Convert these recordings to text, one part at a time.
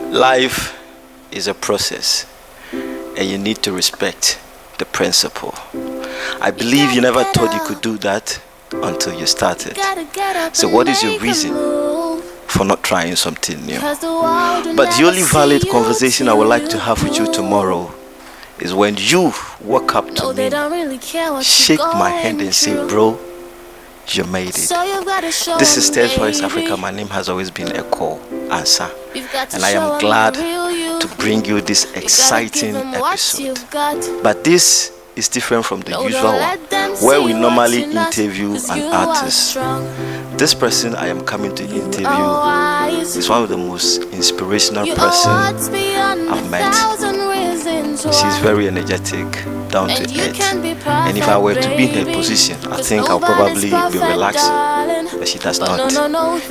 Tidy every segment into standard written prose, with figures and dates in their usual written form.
Life is a process, and you need to respect the principle. I believe you never thought you could do that until you started. So what is your reason for not trying something new? But the only valid conversation I would like to have with you tomorrow is when you walk up to me, shake my hand and say, bro, you made it. This is Test Voice Africa. My name has always been EKOW, ANSAH, and I am glad to bring you this exciting episode. But this is different from the usual one, where we normally interview an artist. This person I am coming to interview is one of the most inspirational persons I've met. She's very energetic, down to earth, and if I were to be in her position, I think I'll probably be relaxing, but she does not.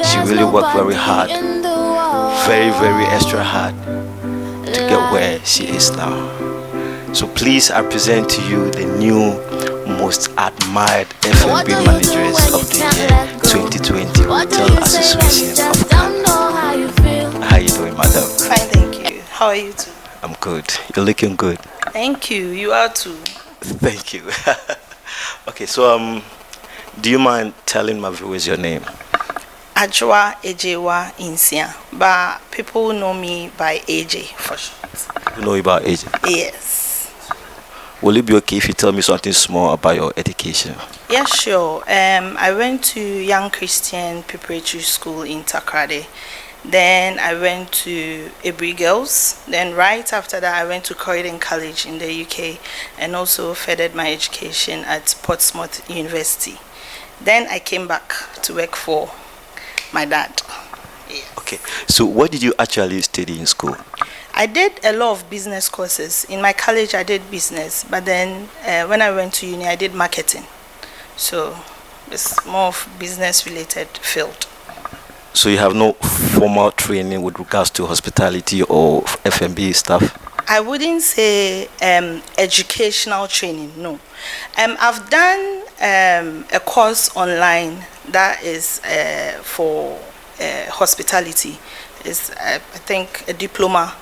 She really worked very hard, very extra hard to get where she is now. So please, I present to you the new most admired F&B Manageress of the year 2020, Hotel Association of Ghana. How are you doing, madam? Fine, thank you. How are you too? I'm good. You're looking good. Thank you. You are too. Thank you. Okay, so do you mind telling my viewers your name? Agyeiwaa Nsiah, but people know me by AJ for short. People know you by AJ? Yes. Will it be okay if you tell me something small about your education? Yeah, sure. I went to Young Christian Preparatory School in Takrade. Then I went to Agyeiwaa Girls. Then right after that, I went to Croydon College in the UK and also furthered my education at Portsmouth University. Then I came back to work for my dad. Yes. Okay, so what did you actually study in school? I did a lot of business courses. In my college, I did business, but then when I went to uni, I did marketing. So it's more of business-related field. So you have no formal training with regards to hospitality or F&B stuff? I wouldn't say educational training, no. I've done a course online that is for hospitality. It's, I think, a diploma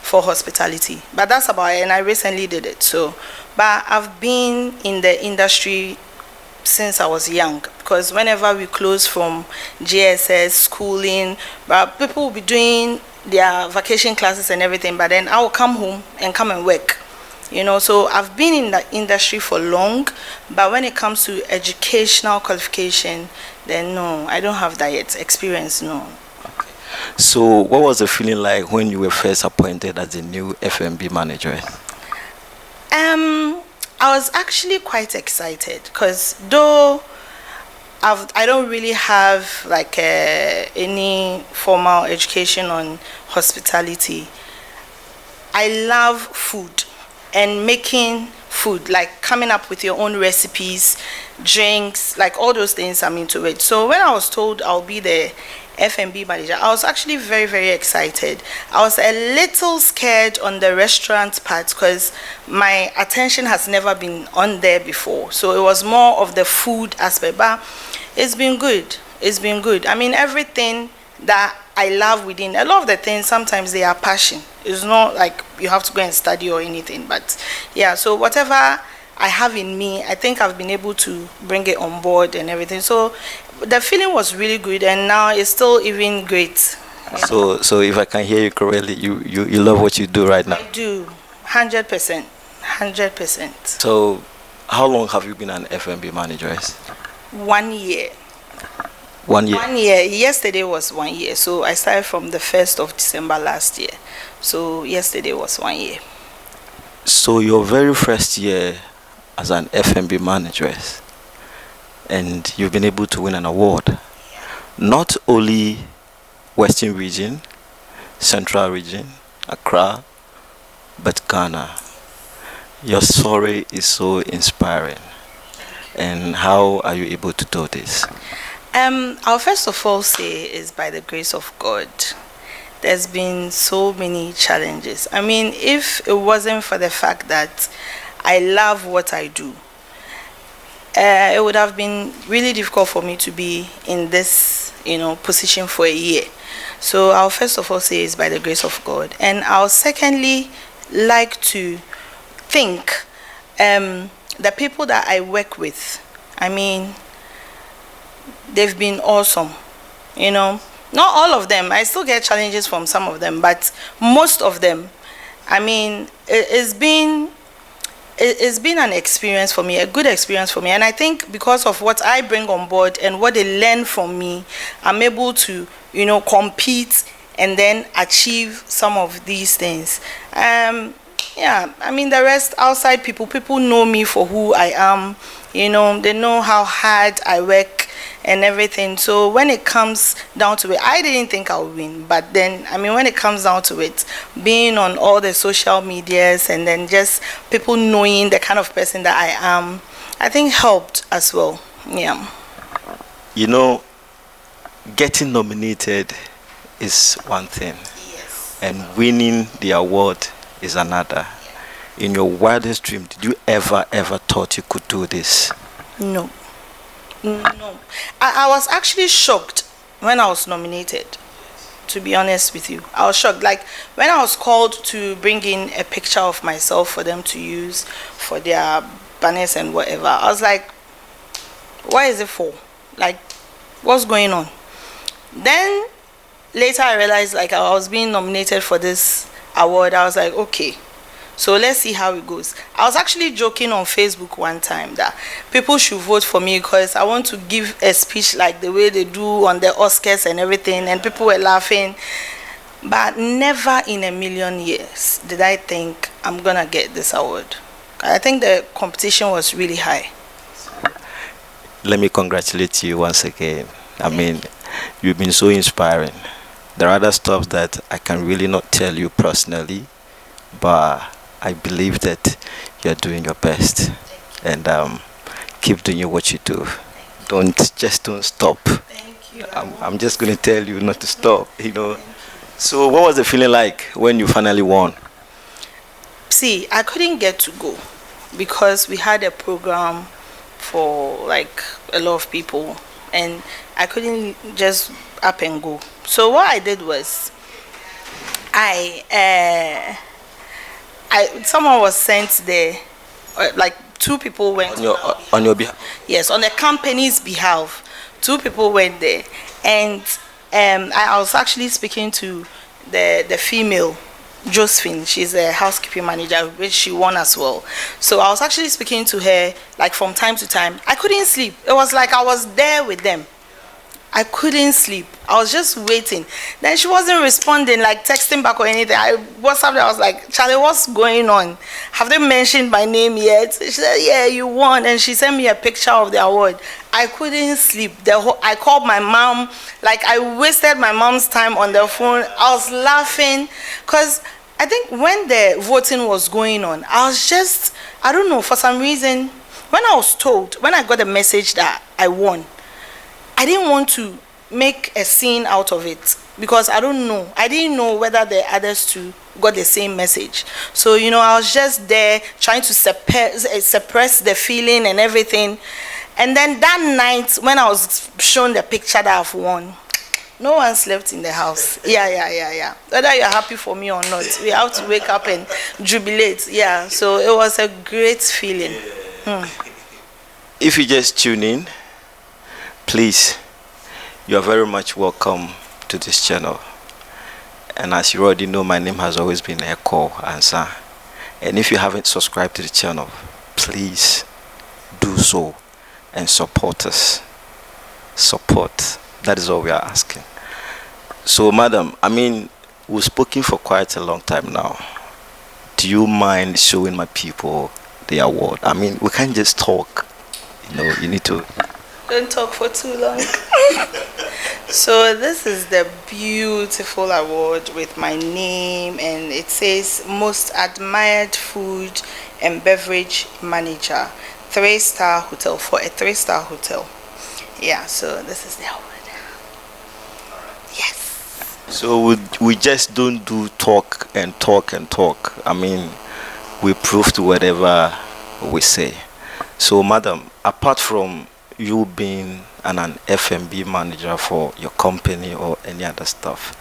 for hospitality. But that's about it, and I recently did it. So, but I've been in the industry since I was young, because whenever we close from GSS, schooling, but people will be doing their vacation classes and everything, but then I will come home and come and work, you know. So I've been in the industry for long, but when it comes to educational qualification, then no, I don't have that yet. Experience, no. Okay. So what was the feeling like when you were first appointed as the new F&B manager? I was actually quite excited, because though I don't really have like any formal education on hospitality, I love food and making food, like coming up with your own recipes, drinks, like all those things. I'm into it. So when I was told I'll be the F&B manager, I was actually very excited. I was a little scared on the restaurant part, because my attention has never been on there before. So it was more of the food aspect, but it's been good. It's been good. I mean, everything that I love within, a lot of the things, sometimes they are passion. It's not like you have to go and study or anything, but yeah, so whatever I have in me, I think I've been able to bring it on board and everything. So the feeling was really good, and now it's still even great. So if I can hear you correctly, you love what you do right now? I do, 100%. 100%. So how long have you been an F&B manager? 1 year. 1 year? 1 year. Yesterday was 1 year. So I started from the 1st of December last year. So yesterday was 1 year. So your very first year as an F&B manageress, and you've been able to win an award. Not only Western region, Central region, Accra, but Ghana. Your story is so inspiring. And how are you able to do this? I'll first of all say is by the grace of God. There's been so many challenges. I mean, if it wasn't for the fact that I love what I do, it would have been really difficult for me to be in this, position for a year. So I'll first of all say it's by the grace of God. And I'll secondly like to thank the people that I work with. I mean, they've been awesome. You know, not all of them. I still get challenges from some of them, but most of them, I mean, it's been an experience for me, a good experience for me. And I think because of what I bring on board and what they learn from me, I'm able to, you know, compete and then achieve some of these things. Yeah, I mean, the rest, outside people know me for who I am. You know, they know how hard I work and everything. So when it comes down to it, I didn't think I would win. But then, I mean, when it comes down to it, being on all the social medias and then just people knowing the kind of person that I am, I think helped as well. Yeah. You know, getting nominated is one thing. Yes. And winning the award is another. In your wildest dream, did you ever thought you could do this? No. I was actually shocked when I was nominated, to be honest with you. I was shocked. Like, when I was called to bring in a picture of myself for them to use for their banners and whatever, I was like, what is it for? Like, what's going on? Then later I realized, like, I was being nominated for this award. I was like, okay, so let's see how it goes. I was actually joking on Facebook one time that people should vote for me because I want to give a speech like the way they do on the Oscars and everything, and people were laughing. But never in a million years did I think I'm gonna get this award. I think the competition was really high. Let me congratulate you once again. I mean, you've been so inspiring. There are other stuff that I can really not tell you personally, but I believe that you're doing your best. And keep doing what you do. Don't stop. Thank you. I'm just going to tell you not to stop, you know. So what was the feeling like when you finally won? See, I couldn't get to go because we had a program for like a lot of people and I couldn't just up and go. So what I did was someone was sent there, like two people went on your behalf. Yes, on the company's behalf. Two people went there, and I was actually speaking to the female, Josephine. She's a housekeeping manager, which she won as well. So I was actually speaking to her like from time to time. I couldn't sleep. It was like I was there with them. I couldn't sleep. I was just waiting. Then she wasn't responding, like texting back or anything. I WhatsApped her. I was like, Charlie, what's going on? Have they mentioned my name yet? She said, yeah, you won. And she sent me a picture of the award. I couldn't sleep. I called my mom. Like, I wasted my mom's time on the phone. I was laughing because I think when the voting was going on, I was just, I don't know, for some reason, when I got the message that I won, I didn't want to make a scene out of it because I didn't know whether the others too got the same message. So, you know, I was just there trying to suppress the feeling and everything. And then that night when I was shown the picture that I've won, no one slept in the house. Yeah. Whether you're happy for me or not, we have to wake up and jubilate. Yeah, so it was a great feeling. If you just tune in, please, you are very much welcome to this channel. And as you already know, my name has always been EKOW ANSAH. And if you haven't subscribed to the channel, please do so and support us. Support. That is all we are asking. So, madam, I mean, we've spoken for quite a long time now. Do you mind showing my people the award? I mean, we can't just talk. You know, you need to... Don't talk for too long. So this is the beautiful award with my name, and it says Most Admired Food and Beverage Manager, 3-star hotel, for a 3-star hotel. Yeah, so this is the award. Yes. So we just don't do talk. I mean, we prove to whatever we say. So, madam, apart from you being and an F&B manager for your company or any other stuff.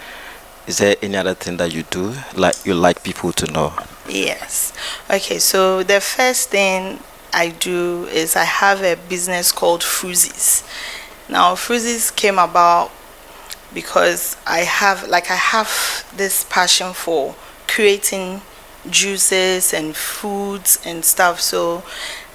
Is there any other thing that you do like you like people to know? Yes. Okay, so the first thing I do is I have a business called Fruzies. Now, Fruzies came about because I have this passion for creating juices and foods and stuff. So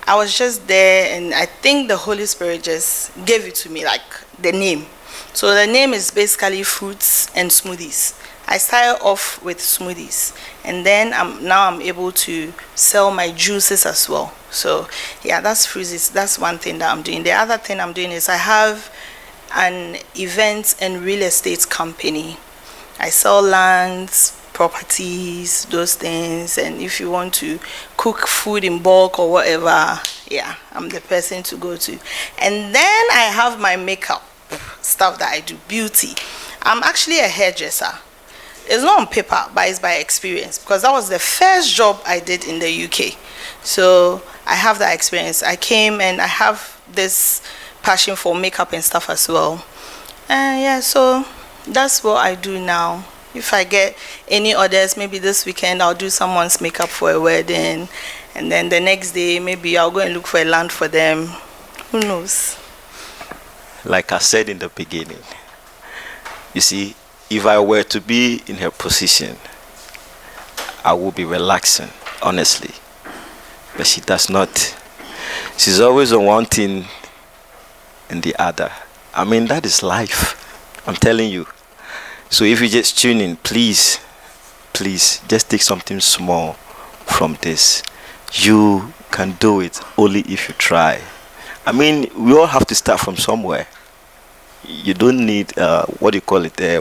I was just there, and I think the Holy Spirit just gave it to me, like the name. So the name is basically fruits and smoothies. I started off with smoothies, and then I'm able to sell my juices as well. So yeah, that's Fruzies. That's one thing that I'm doing. The other thing I'm doing is I have an events and real estate company. I sell lands, properties, those things, and if you want to cook food in bulk or whatever, yeah, I'm the person to go to. And then I have my makeup stuff that I do, beauty. I'm actually a hairdresser. It's not on paper, but it's by experience, because that was the first job I did in the UK. So I have that experience. I came, and I have this passion for makeup and stuff as well. And yeah, so that's what I do now. If I get any orders, maybe this weekend I'll do someone's makeup for a wedding, and then the next day maybe I'll go and look for a land for them. Who knows? Like I said in the beginning, you see, if I were to be in her position, I would be relaxing, honestly. But she does not. She's always on one thing and the other. I mean, that is life. I'm telling you. So if you just tune in, please, just take something small from this. You can do it only if you try. I mean, we all have to start from somewhere. You don't need a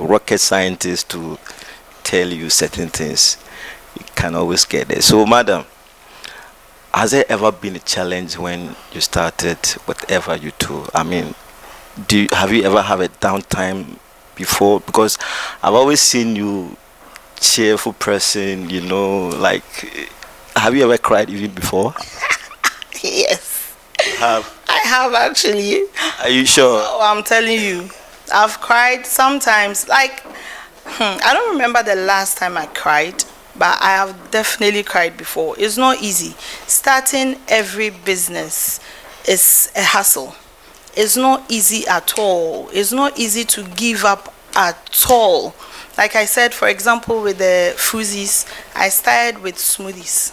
rocket scientist to tell you certain things. You can always get there. So, madam, has there ever been a challenge when you started whatever you do? I mean, have you ever had a downtime before? Because I've always seen you cheerful person, like, have you ever cried even before? Yes. You have? I have, actually. Are you sure? Oh, I'm telling you, I've cried sometimes. Like, I don't remember the last time I cried, but I have definitely cried before. It's not easy. Starting every business is a hassle. It's not easy at all. It's not easy to give up at all. Like I said, for example, with the Fruzies, I started with smoothies.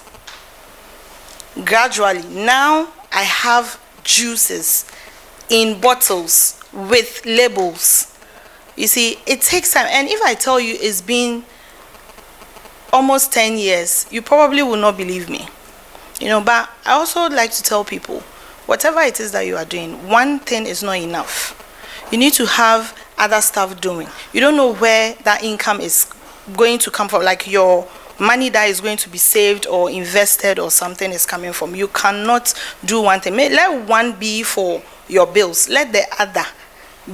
Gradually, now I have juices in bottles with labels. You see, it takes time. And if I tell you it's been almost 10 years, you probably will not believe me. But I also like to tell people, whatever it is that you are doing, one thing is not enough. You need to have other stuff doing. You don't know where that income is going to come from, like your money that is going to be saved or invested or something is coming from. You cannot do one thing. Let one be for your bills. Let the other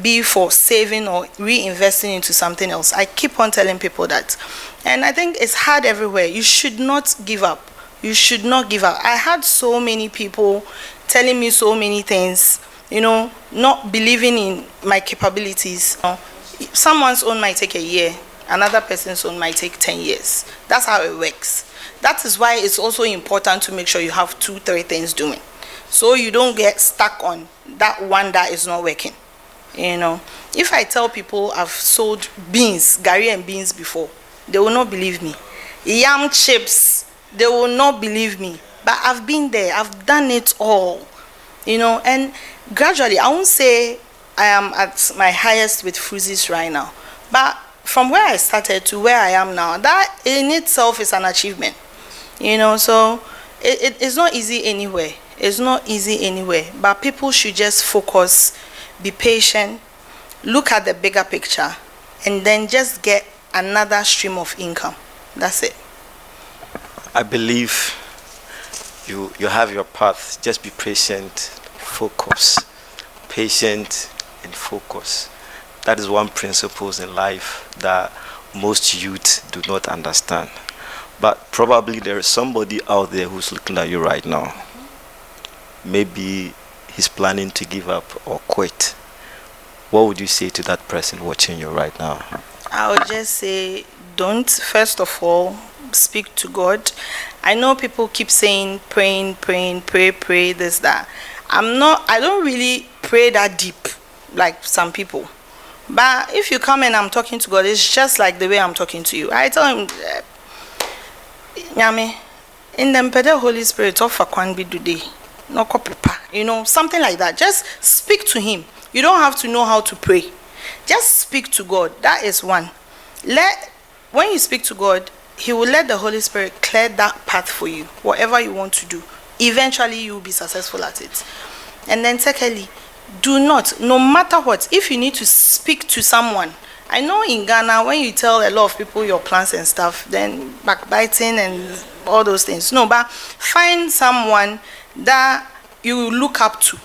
be for saving or reinvesting into something else. I keep on telling people that. And I think it's hard everywhere. You should not give up. You should not give up. I had so many people telling me so many things, not believing in my capabilities. Someone's own might take a year. Another person's own might take 10 years. That's how it works. That is why it's also important to make sure you have 2-3 things doing, so you don't get stuck on that one that is not working. If I tell people I've sold beans, gari and beans before, they will not believe me. Yam chips, they will not believe me. But I've been there. I've done it all. And gradually, I won't say I am at my highest with Fruzies right now, but from where I started to where I am now, that in itself is an achievement. So it's not easy anywhere. It's not easy anywhere. But people should just focus, be patient, look at the bigger picture, and then just get another stream of income. That's it. I believe you have your path. Just be patient, focus. Patient and focus. That is one principle in life that most youth do not understand. But probably there is somebody out there who's looking at you right now. Maybe he's planning to give up or quit. what would you say to that person watching you right now? I would just say, don't, first of all, speak to God. I know people keep saying praying, pray, this, that. I don't really pray that deep like some people. But if you come and I'm talking to God, it's just like the way I'm talking to you. I tell him, Nyame, in the Holy Spirit, offer kwan be today. No papa, something like that. Just speak to him. You don't have to know how to pray. Just speak to God. That is one. When you speak to God, he will let the Holy Spirit clear that path for you. Whatever you want to do, eventually you will be successful at it. And then secondly, do not, no matter what, if you need to speak to someone. I know in Ghana, when you tell a lot of people your plans and stuff, then backbiting and all those things. No, but find someone that you look up to.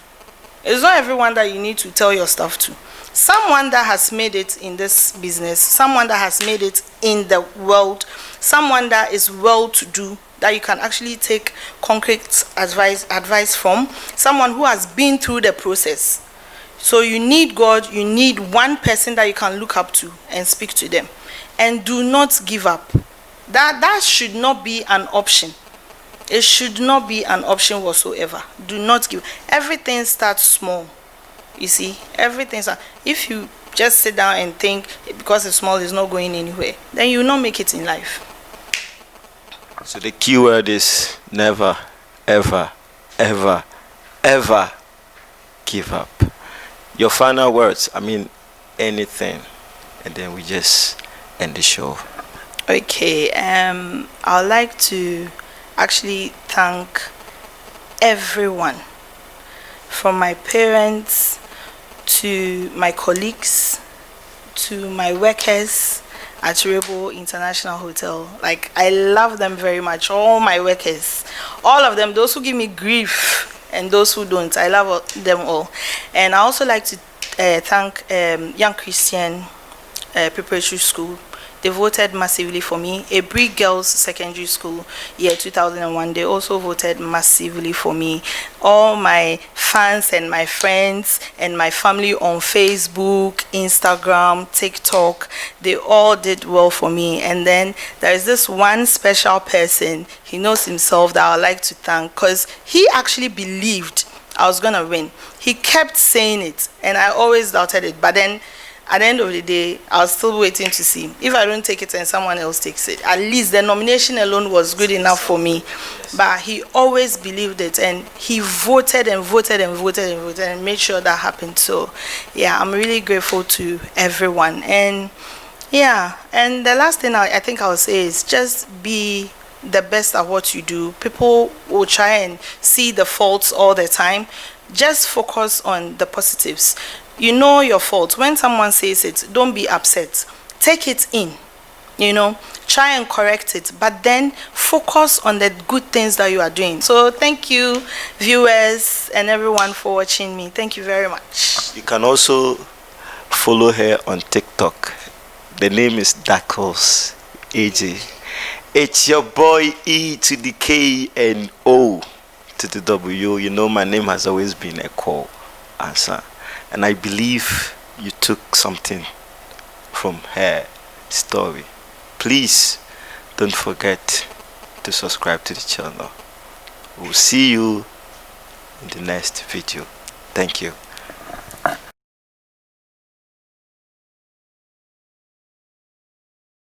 It's not everyone that you need to tell your stuff to. Someone that has made it in this business, someone that has made it in the world, someone that is well-to-do, that you can actually take concrete advice from, someone who has been through the process. So you need God, you need one person that you can look up to and speak to them. And do not give up. That should not be an option. It should not be an option whatsoever. Do not give. Everything starts small. You see, everything starts. If you just sit down and think because it's small, it's not going anywhere, then you will not make it in life. So the key word is never, ever, ever, ever give up. Your final words, anything, and then we just end the show. Okay, I would like to actually thank everyone, from my parents to my colleagues to my workers at Rebo International Hotel. Like, I love them very much, all my workers, all of them, those who give me grief and those who don't. I love them all. And I also like to thank Young Christian Preparatory School. They voted massively for me. Abri Girls Secondary School, year 2001, they also voted massively for me. All my fans and my friends and my family on Facebook, Instagram, TikTok, they all did well for me. And then there is this one special person, he knows himself, that I would like to thank, because he actually believed I was going to win. He kept saying it, and I always doubted it. But then at the end of the day, I was still waiting to see. If I don't take it and someone else takes it, at least the nomination alone was good enough for me. But he always believed it, and he voted and voted and voted and voted and made sure that happened. So yeah, I'm really grateful to everyone. And yeah, and the last thing I think I'll say is just be the best at what you do. People will try and see the faults all the time. Just focus on the positives. You know your fault. When someone says it, don't be upset. Take it in, try and correct it, but then focus on the good things that you are doing. So thank you, viewers and everyone, for watching me. Thank you very much. You can also follow her on TikTok. The name is Dackles AJ. It's your boy E to the K and O to the W. You know my name has always been EKOW, ANSAH. And I believe you took something from her story. Please don't forget to subscribe to the channel. We'll see you in the next video. Thank you.